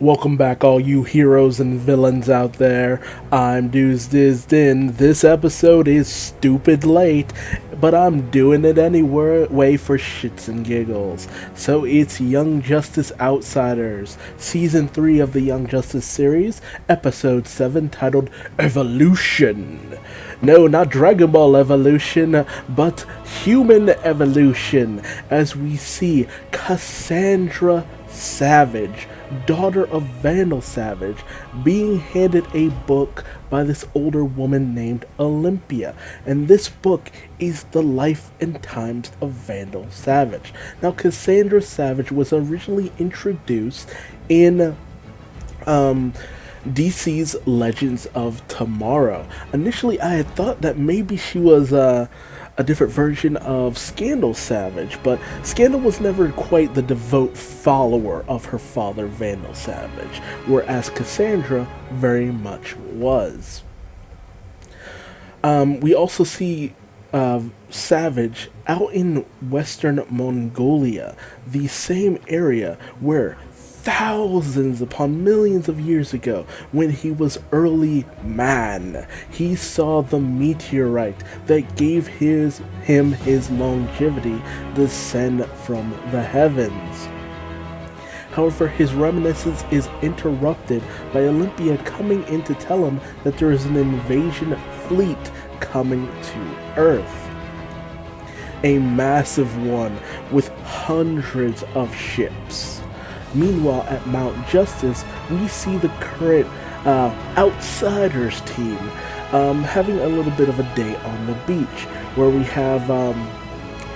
Welcome back, all you heroes and villains out there. I'm Duuz-Diz-Din. This episode is stupid late, but I'm doing it anyway for shits and giggles. So it's Young Justice Outsiders, Season 3 of the Young Justice series, Episode 7, titled Evolution. No, not Dragon Ball evolution, but human evolution, as we see Cassandra Savage, daughter of Vandal Savage, being handed a book by this older woman named Olympia. And this book is The Life and Times of Vandal Savage. Now, Cassandra Savage was originally introduced in DC's Legends of Tomorrow. Initially, I had thought that maybe she was a different version of Scandal Savage, but Scandal was never quite the devout follower of her father, Vandal Savage, whereas Cassandra very much was. We also see Savage out in Western Mongolia, the same area where thousands upon millions of years ago, when he was early man, he saw the meteorite that gave him his longevity descend from the heavens. However, his reminiscence is interrupted by Olympia coming in to tell him that there is an invasion fleet coming to Earth. A massive one with hundreds of ships. Meanwhile, at Mount Justice, we see the current Outsiders team having a little bit of a day on the beach, where we have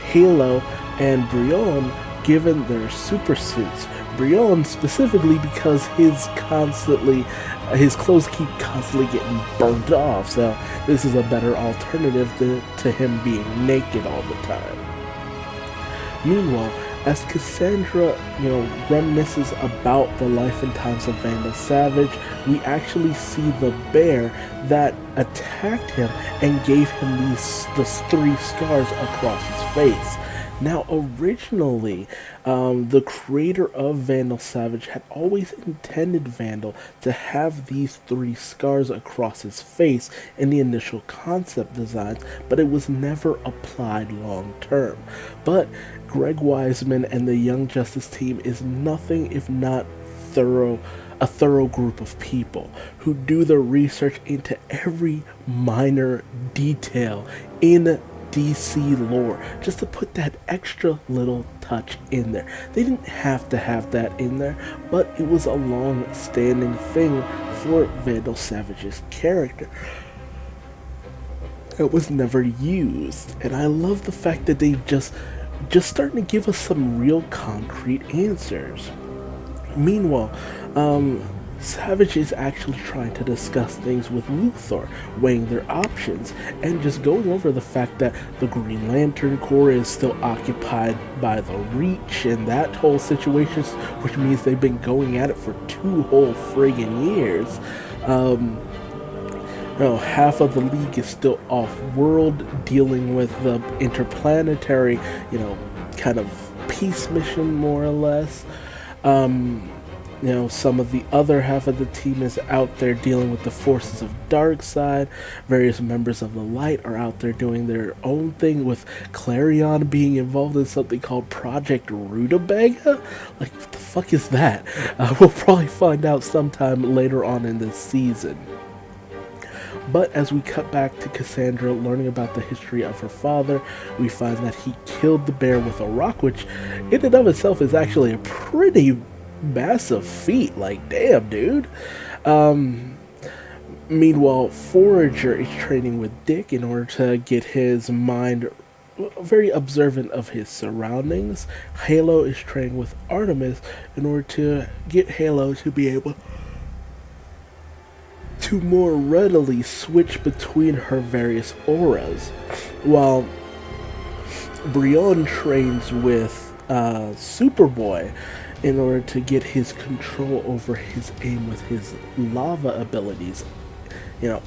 Halo and Brion given their super suits. Brion specifically because his clothes keep constantly getting burnt off, so this is a better alternative to him being naked all the time. Meanwhile, as Cassandra, reminisces about the life and times of Vandal Savage, we actually see the bear that attacked him and gave him these three scars across his face. Now, originally, the creator of Vandal Savage had always intended Vandal to have these three scars across his face in the initial concept designs, but it was never applied long term. But Greg Wiseman and the Young Justice team is nothing if not a thorough group of people who do the research into every minor detail in DC lore, just to put that extra little touch in there. They didn't have to have that in there, but it was a long-standing thing for Vandal Savage's character. It was never used, and I love the fact that they just starting to give us some real concrete answers. Meanwhile, Savage is actually trying to discuss things with Luthor, weighing their options, and just going over the fact that the Green Lantern Corps is still occupied by the Reach and that whole situation, which means they've been going at it for 2 whole friggin' years. Half of the League is still off-world, dealing with the interplanetary, kind of peace mission, more or less. Some of the other half of the team is out there dealing with the forces of Darkseid. Various members of the Light are out there doing their own thing, with Clarion being involved in something called Project Rutabaga? Like, what the fuck is that? We'll probably find out sometime later on in this season. But as we cut back to Cassandra learning about the history of her father, we find that he killed the bear with a rock, which in and of itself is actually a pretty massive feat. Like, damn, dude. Meanwhile, Forager is training with Dick in order to get his mind very observant of his surroundings. Halo is training with Artemis in order to get Halo to be able to more readily switch between her various auras, while Brion trains with Superboy in order to get his control over his aim with his lava abilities.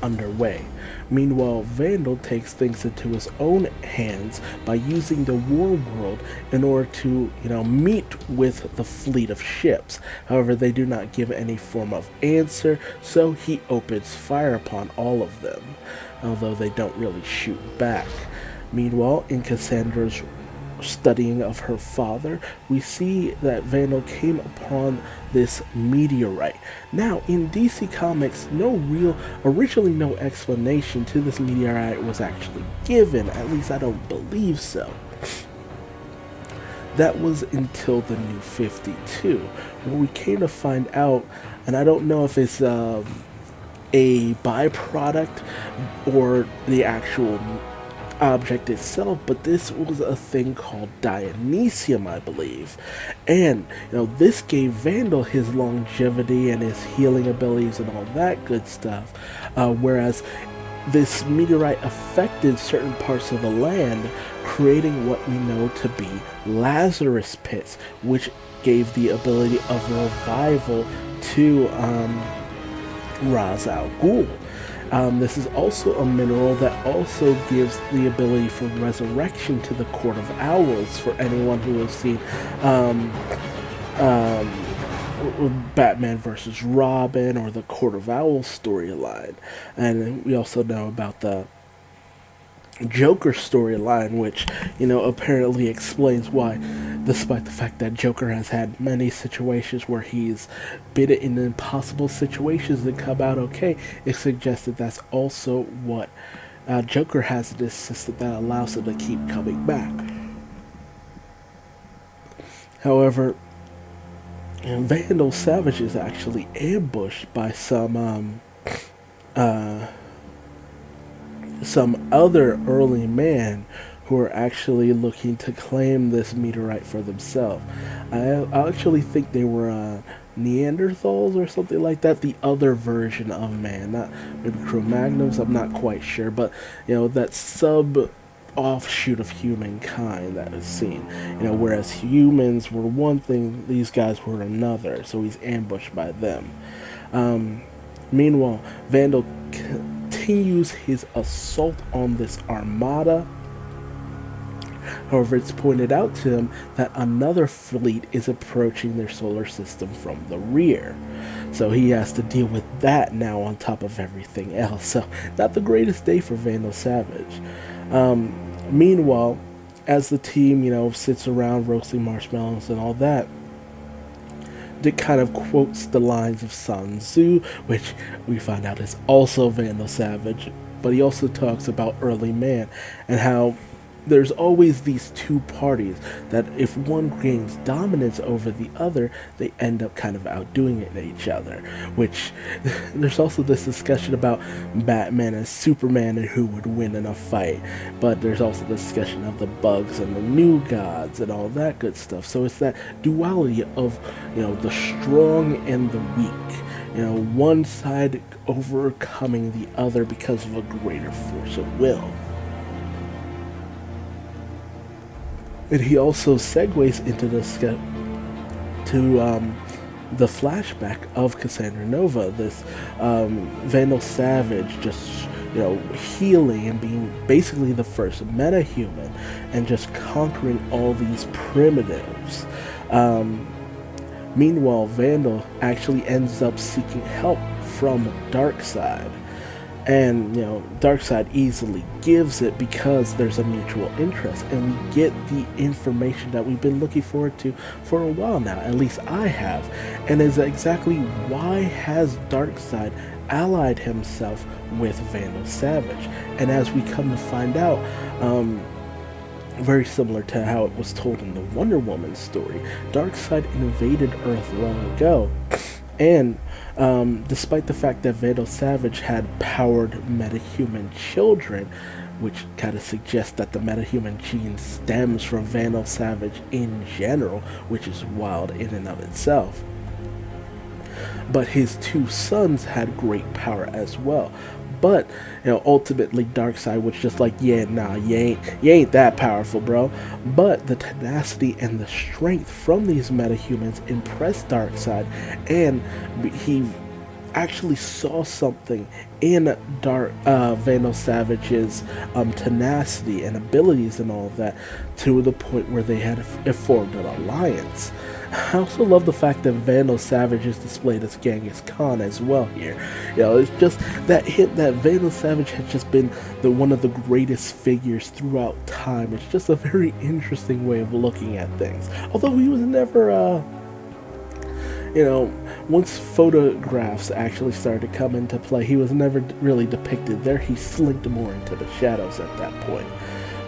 underway. Meanwhile, Vandal takes things into his own hands by using the war world in order to, meet with the fleet of ships. However, they do not give any form of answer, so he opens fire upon all of them, although they don't really shoot back. Meanwhile, in Cassandra's studying of her father, we see that Vandal came upon this meteorite. Now, in DC Comics, originally no explanation to this meteorite was actually given. At least I don't believe so. That was until the New 52, where we came to find out, and I don't know if it's a byproduct or the actual object itself, but this was a thing called Dionysium, I believe. And this gave Vandal his longevity and his healing abilities and all that good stuff, whereas this meteorite affected certain parts of the land, creating what we know to be Lazarus pits, which gave the ability of revival to Ra's al Ghul. This is also a mineral that also gives the ability for resurrection to the Court of Owls, for anyone who has seen Batman versus Robin or the Court of Owls storyline. And we also know about the Joker storyline, which, apparently explains why, despite the fact that Joker has had many situations where he's been in impossible situations and come out okay, it suggests that that's also what Joker has in his system that allows him to keep coming back. However, Vandal Savage is actually ambushed by some other early man who are actually looking to claim this meteorite for themselves. I actually think they were Neanderthals or something like that, the other version of man, not maybe Cro-Magnons, I'm not quite sure, but that sub offshoot of humankind that is seen. Whereas humans were one thing, these guys were another, so he's ambushed by them. Meanwhile, Vandal continues his assault on this armada. However, it's pointed out to him that another fleet is approaching their solar system from the rear. So he has to deal with that now on top of everything else. So, not the greatest day for Vandal Savage. Meanwhile, as the team, sits around roasting marshmallows and all that, Dick kind of quotes the lines of Sun Tzu, which we find out is also Vandal Savage, but he also talks about early man and how there's always these two parties that if one gains dominance over the other, they end up kind of outdoing each other, which there's also this discussion about Batman and Superman and who would win in a fight, but there's also the discussion of the bugs and the new gods and all that good stuff. So it's that duality of the strong and the weak, one side overcoming the other because of a greater force of will. And he also segues into the flashback of Cassandra Nova, this Vandal Savage just healing and being basically the first meta-human and just conquering all these primitives. Meanwhile, Vandal actually ends up seeking help from Darkseid. And, Darkseid easily gives it because there's a mutual interest. And we get the information that we've been looking forward to for a while now. At least I have. And is exactly why has Darkseid allied himself with Vandal Savage? And as we come to find out, very similar to how it was told in the Wonder Woman story, Darkseid invaded Earth long ago. And despite the fact that Vandal Savage had powered metahuman children, which kind of suggests that the metahuman gene stems from Vandal Savage in general, which is wild in and of itself. But his two sons had great power as well. But, ultimately Darkseid was just like, yeah, nah, you ain't that powerful, bro. But the tenacity and the strength from these metahumans impressed Darkseid, and he actually saw something in Vandal Savage's tenacity and abilities and all of that, to the point where they had formed an alliance. I also love the fact that Vandal Savage is displayed as Genghis Khan as well here. It's just that hint that Vandal Savage had just been one of the greatest figures throughout time. It's just a very interesting way of looking at things. Although he was never, once photographs actually started to come into play, he was never really depicted there. He slinked more into the shadows at that point.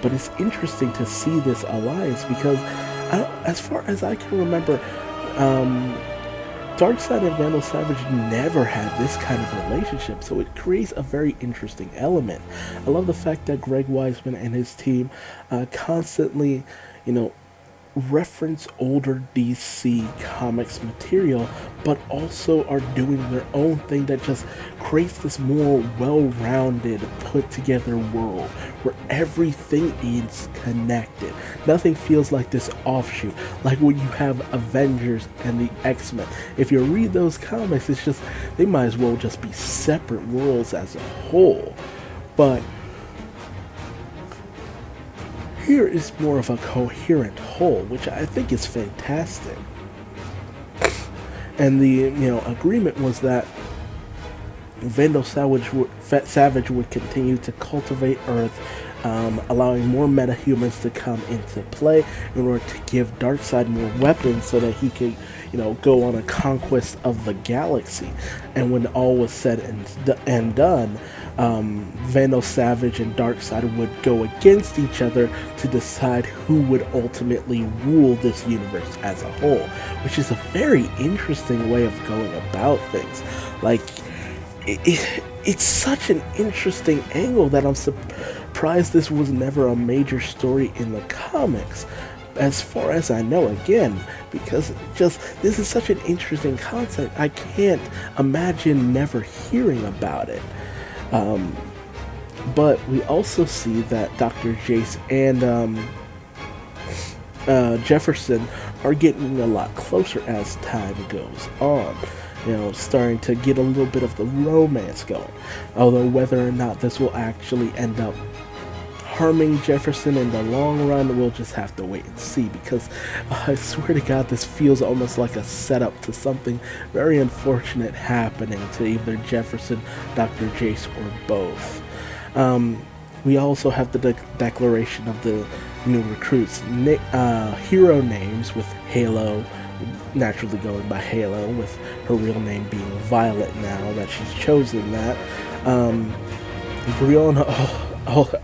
But it's interesting to see this alliance because, as far as I can remember, Darkseid and Vandal Savage never had this kind of relationship, so it creates a very interesting element. I love the fact that Greg Weisman and his team constantly, reference older DC Comics material, but also are doing their own thing that just creates this more well-rounded, put-together world where everything is connected. Nothing feels like this offshoot, like when you have Avengers and the X-Men. If you read those comics, it's just, they might as well just be separate worlds as a whole. But here is more of a coherent whole, which I think is fantastic. And the agreement was that Vandal Savage would continue to cultivate Earth, allowing more metahumans to come into play in order to give Darkseid more weapons so that he could, go on a conquest of the galaxy. And when all was said and done, Vandal Savage and Darkseid would go against each other to decide who would ultimately rule this universe as a whole, which is a very interesting way of going about things. Like, it's such an interesting angle that I'm surprised this was never a major story in the comics, as far as I know, again, because this is such an interesting concept. I can't imagine never hearing about it. But we also see that Dr. Jace and Jefferson are getting a lot closer as time goes on. Starting to get a little bit of the romance going. Although whether or not this will actually end up harming Jefferson in the long run, we'll just have to wait and see, because I swear to God, this feels almost like a setup to something very unfortunate happening to either Jefferson, Dr. Jace, or both. We also have the declaration of the new recruits' hero names, with Halo naturally going by Halo, with her real name being Violet now that she's chosen that. Brianna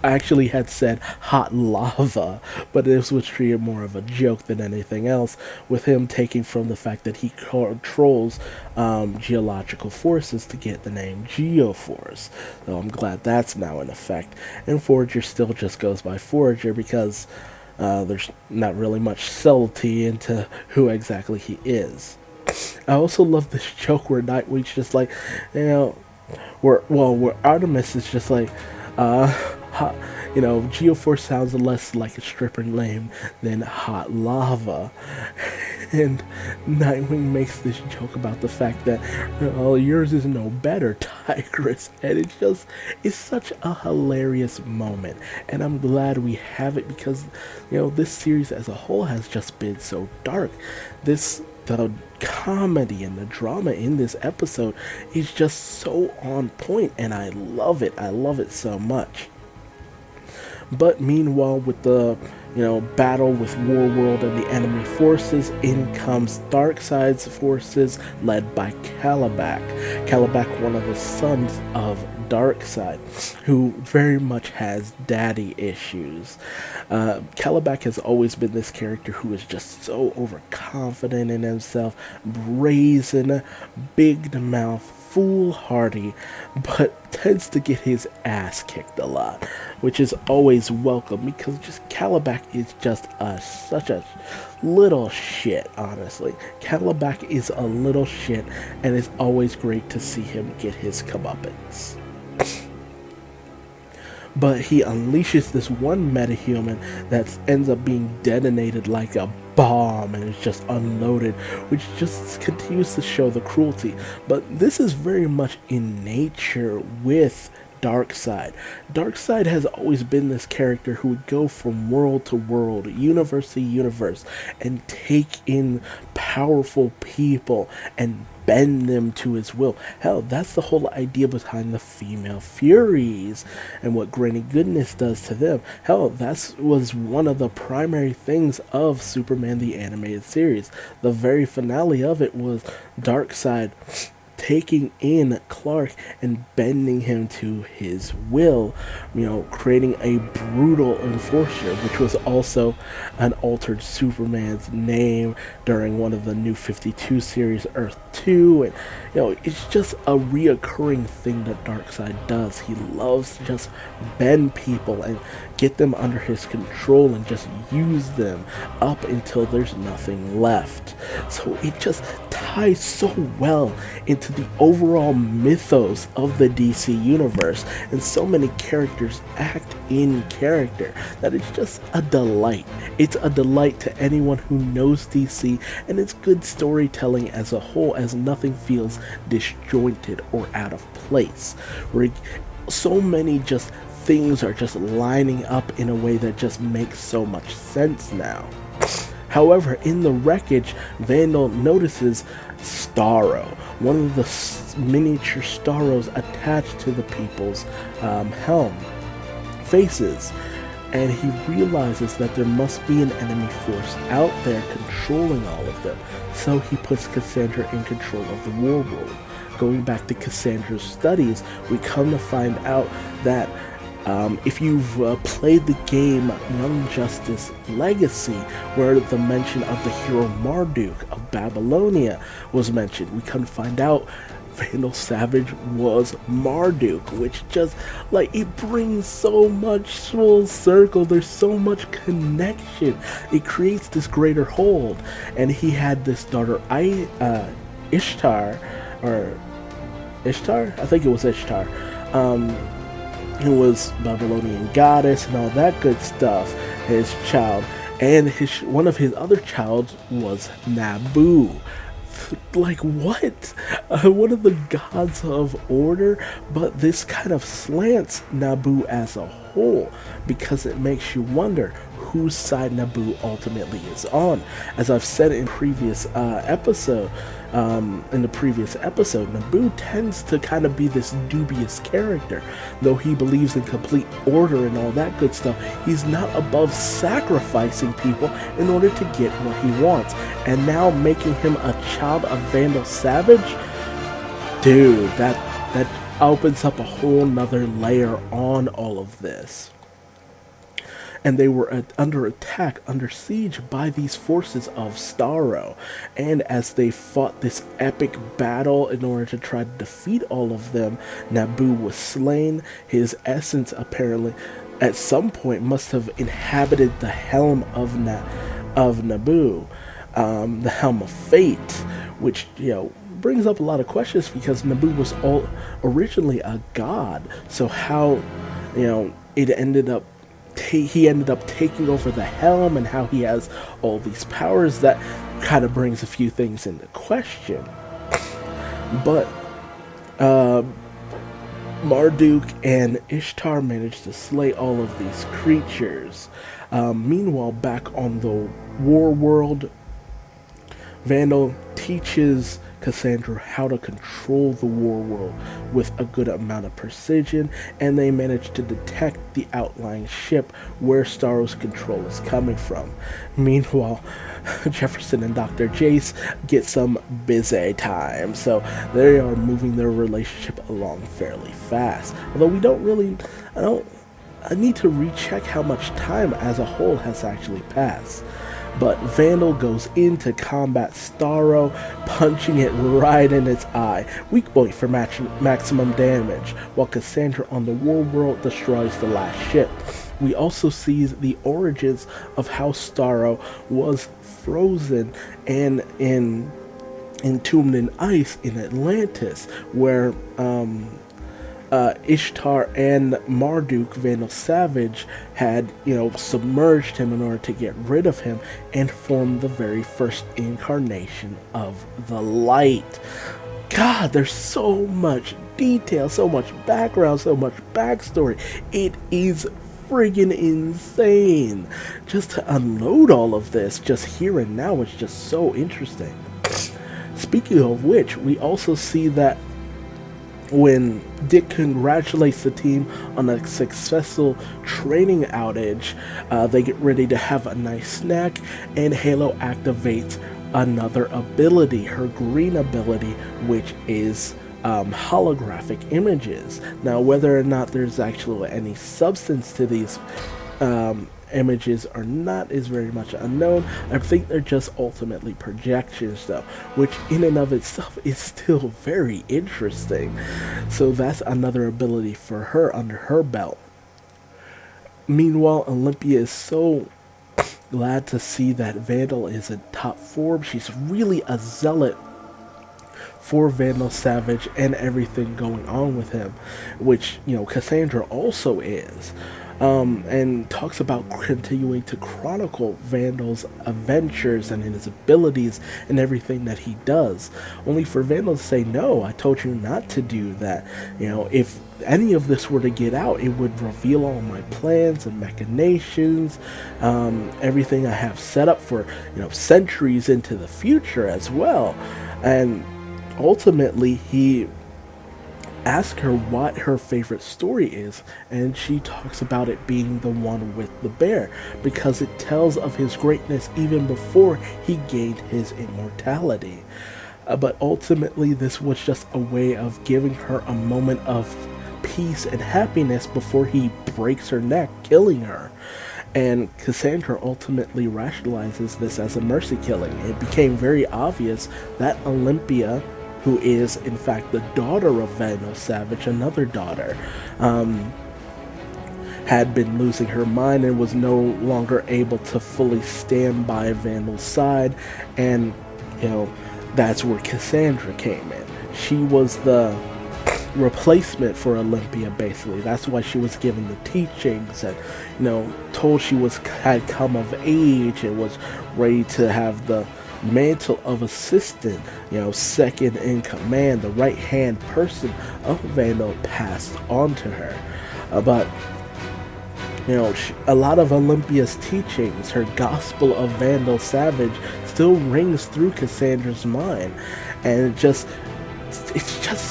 actually had said hot lava, but this was treated more of a joke than anything else, with him taking from the fact that he controls geological forces to get the name Geoforce. So I'm glad that's now in effect. And Forager still just goes by Forager because there's not really much subtlety into who exactly he is. I also love this joke where Nightwing's just like, where Artemis is just like, Geoforce sounds less like a stripper name than hot lava. And Nightwing makes this joke about the fact that, yours is no better, Tigress. And it's such a hilarious moment. And I'm glad we have it because, this series as a whole has just been so dark. The comedy and the drama in this episode is just so on point, and I love it. I love it so much. But meanwhile, with the battle with Warworld and the enemy forces, in comes Darkseid's forces led by Kalibak. Kalibak, one of the sons of Darkseid, who very much has daddy issues. Kalibak has always been this character who is just so overconfident in himself, brazen, big-mouth, foolhardy, but tends to get his ass kicked a lot, which is always welcome because Kalibak is just such a little shit, honestly. Kalibak is a little shit, and it's always great to see him get his comeuppance. But he unleashes this one metahuman that ends up being detonated like a bomb and is just unloaded, which just continues to show the cruelty. But this is very much in nature with Darkseid. Darkseid has always been this character who would go from world to world, universe to universe, and take in powerful people and bend them to his will. Hell, that's the whole idea behind the female Furies and what Granny Goodness does to them. Hell, that was one of the primary things of Superman the Animated Series. The very finale of it was Darkseid taking in Clark and bending him to his will, creating a brutal enforcer, which was also an altered Superman's name during one of the New 52 series, Earth 2, and it's just a reoccurring thing that Darkseid does. He loves to just bend people and get them under his control and just use them up until there's nothing left. So it just ties so well into the overall mythos of the DC universe, and so many characters act in character that it's just a delight. It's a delight to anyone who knows DC, and it's good storytelling as a whole, as nothing feels disjointed or out of place. Where so many just things are just lining up in a way that just makes so much sense now. However, in the wreckage, Vandal notices Starro, one of the miniature Starros attached to the people's helm faces, and he realizes that there must be an enemy force out there controlling all of them, so he puts Cassandra in control of the war world. Going back to Cassandra's studies, we come to find out that if you've played the game Young Justice Legacy, where the mention of the hero Marduk of Babylonia was mentioned, we come to find out Vandal Savage was Marduk, which just, it brings so much full circle. There's so much connection. It creates this greater hold. And he had this daughter, Ishtar, I think it was Ishtar, who was Babylonian goddess and all that good stuff, his child. And one of his other child was Nabu. What? One of the gods of order, but this kind of slants Nabu as a whole, because it makes you wonder whose side Nabu ultimately is on. As I've said in the previous episode, Nabu tends to kind of be this dubious character. Though he believes in complete order and all that good stuff, he's not above sacrificing people in order to get what he wants. And now making him a child of Vandal Savage? Dude, that opens up a whole nother layer on all of this. And they were under attack, under siege by these forces of Starro. And as they fought this epic battle in order to try to defeat all of them, Nabu was slain. His essence apparently at some point must have inhabited the helm of Nabu, the helm of fate, which, brings up a lot of questions, because Nabu was originally a god. So how, it ended up he ended up taking over the helm, and how he has all these powers, that kind of brings a few things into question. But Marduk and Ishtar managed to slay all of these creatures. Meanwhile, back on the war world, Vandal teaches Cassandra how to control the war world with a good amount of precision, and they manage to detect the outlying ship where Starro's control is coming from. Meanwhile, Jefferson and Dr. Jace get some busy time, so they are moving their relationship along fairly fast. Although I need to recheck how much time as a whole has actually passed. But Vandal goes in to combat Starro, punching it right in its eye, weak point for maximum damage, while Cassandra on the war world destroys the last ship. We also see the origins of how Starro was frozen and entombed in ice in Atlantis, where Ishtar and Marduk, Vandal Savage, had, submerged him in order to get rid of him and formed the very first incarnation of the light. God, there's so much detail, so much background, so much backstory. It is friggin' insane. Just to unload all of this, just here and now, is just so interesting. Speaking of which, we also see that when Dick congratulates the team on a successful training outage, they get ready to have a nice snack, and Halo activates another ability, her green ability, which is holographic images. Now, whether or not there's actually any substance to these images or not is very much unknown. I think they're just ultimately projections, though, which in and of itself is still very interesting. So that's another ability for her under her belt. Meanwhile, Olympia is so glad to see that Vandal is in top form. She's really a zealot for Vandal Savage and everything going on with him, which, Cassandra also is. And talks about continuing to chronicle Vandal's adventures and his abilities and everything that he does. Only for Vandal to say, no, I told you not to do that. If any of this were to get out, it would reveal all my plans and machinations, everything I have set up for, centuries into the future as well. And ultimately, he ask her what her favorite story is, and she talks about it being the one with the bear, because it tells of his greatness even before he gained his immortality. But ultimately, this was just a way of giving her a moment of peace and happiness before he breaks her neck, killing her. And Cassandra ultimately rationalizes this as a mercy killing. It became very obvious that Olympia, who is in fact the daughter of Vandal Savage, another daughter, had been losing her mind and was no longer able to fully stand by Vandal's side. And, that's where Cassandra came in. She was the replacement for Olympia, basically. That's why she was given the teachings and, told she had come of age and was ready to have the mantle of assistant, second in command, the right hand person of Vandal passed on to her. But a lot of Olympia's teachings, her gospel of Vandal Savage, still rings through Cassandra's mind, and it's just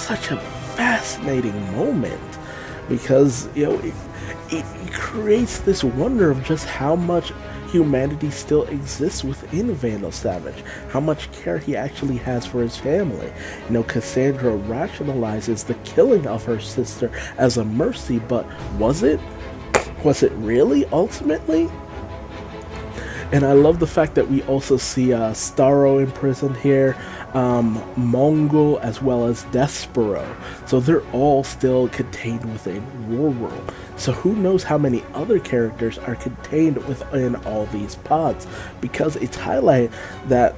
such a fascinating moment, because it creates this wonder of just how much humanity still exists within Vandal Savage, how much care he actually has for his family. Cassandra rationalizes the killing of her sister as a mercy, but was it? Was it really, ultimately? And I love the fact that we also see Starro imprisoned here, Mongol, as well as Despero. So they're all still contained within Warworld. So who knows how many other characters are contained within all these pods, because it's highlighted that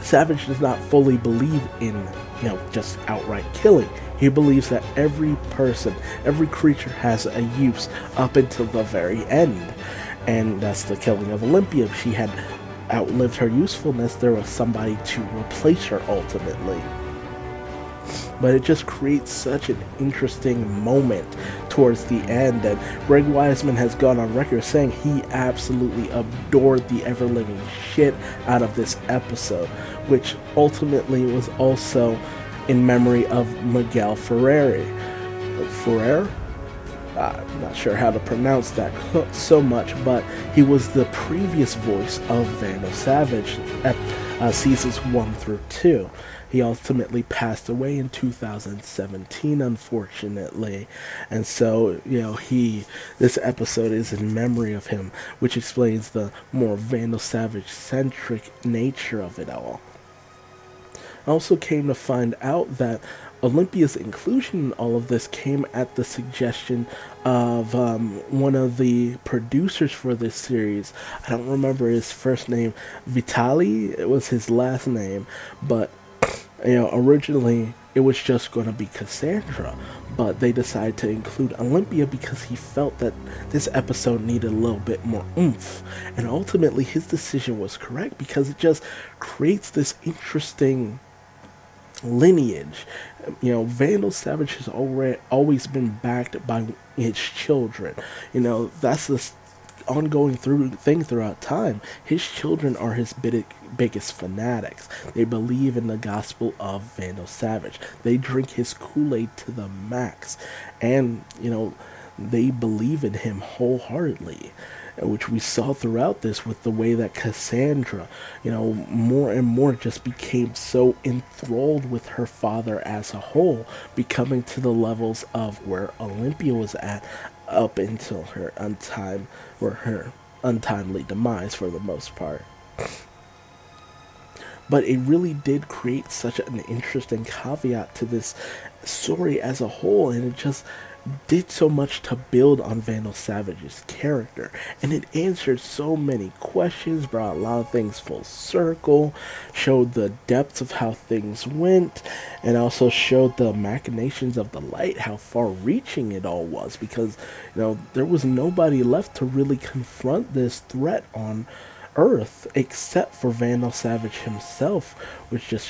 Savage does not fully believe in, just outright killing. He believes that every person, every creature has a use up until the very end. And that's the killing of Olympia. She had outlived her usefulness. There was somebody to replace her ultimately. But it just creates such an interesting moment towards the end. And Greg Wiseman has gone on record saying he absolutely adored the ever-living shit out of this episode, which ultimately was also in memory of Miguel Ferrer. I'm not sure how to pronounce that so much, but he was the previous voice of Vandal Savage at seasons 1 through 2. He ultimately passed away in 2017, unfortunately, and so this episode is in memory of him, which explains the more Vandal Savage centric nature of it all. I also came to find out that Olympia's inclusion in all of this came at the suggestion of one of the producers for this series. I don't remember his first name. Vitali, it was his last name, but Originally it was just going to be Cassandra, but they decided to include Olympia because he felt that this episode needed a little bit more oomph. And ultimately, his decision was correct because it just creates this interesting lineage. Vandal Savage has already always been backed by his children. That's the ongoing thing throughout time. His children are his biggest fanatics. They believe in the gospel of Vandal Savage. They drink his Kool-Aid to the max, and they believe in him wholeheartedly, which we saw throughout this with the way that Cassandra, more and more just became so enthralled with her father as a whole, becoming to the levels of where Olympia was at up until her untimely demise for the most part. But it really did create such an interesting caveat to this story as a whole, and it just did so much to build on Vandal Savage's character, and it answered so many questions, brought a lot of things full circle, showed the depths of how things went, and also showed the machinations of the light, how far-reaching it all was, because there was nobody left to really confront this threat on Earth except for Vandal Savage himself, which just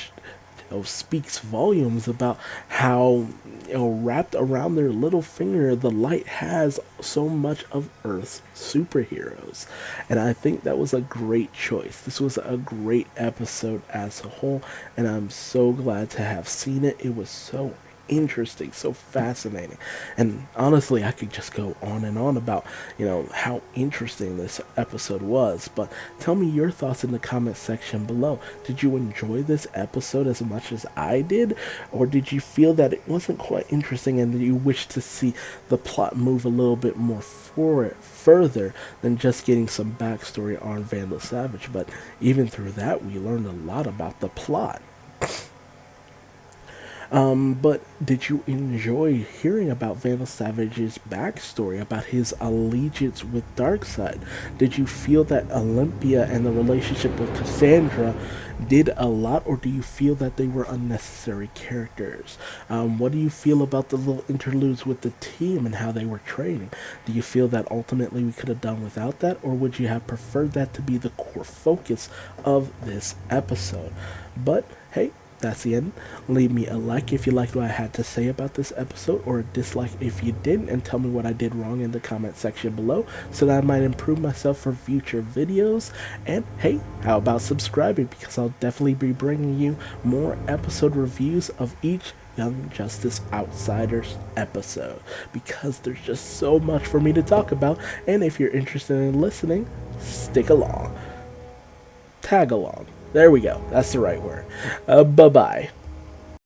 speaks volumes about how wrapped around their little finger the light has so much of Earth's superheroes. And I think that was a great choice. This was a great episode as a whole, and I'm so glad to have seen it. It was so interesting, so fascinating, and honestly I could just go on and on about how interesting this episode was. But tell me your thoughts in the comment section below. Did you enjoy this episode as much as I did, or did you feel that it wasn't quite interesting and you wish to see the plot move a little bit more further than just getting some backstory on Vandal Savage? But even through that, we learned a lot about the plot. But did you enjoy hearing about Vandal Savage's backstory, about his allegiance with Darkseid? Did you feel that Olympia and the relationship with Cassandra did a lot, or do you feel that they were unnecessary characters? What do you feel about the little interludes with the team and how they were training? Do you feel that ultimately we could have done without that, or would you have preferred that to be the core focus of this episode? But hey, that's the end. Leave me a like if you liked what I had to say about this episode, or a dislike if you didn't, and tell me what I did wrong in the comment section below so that I might improve myself for future videos. And hey, how about subscribing, because I'll definitely be bringing you more episode reviews of each Young Justice Outsiders episode, because there's just so much for me to talk about. And if you're interested in listening, stick along. Tag along. There we go. That's the right word. Bye-bye.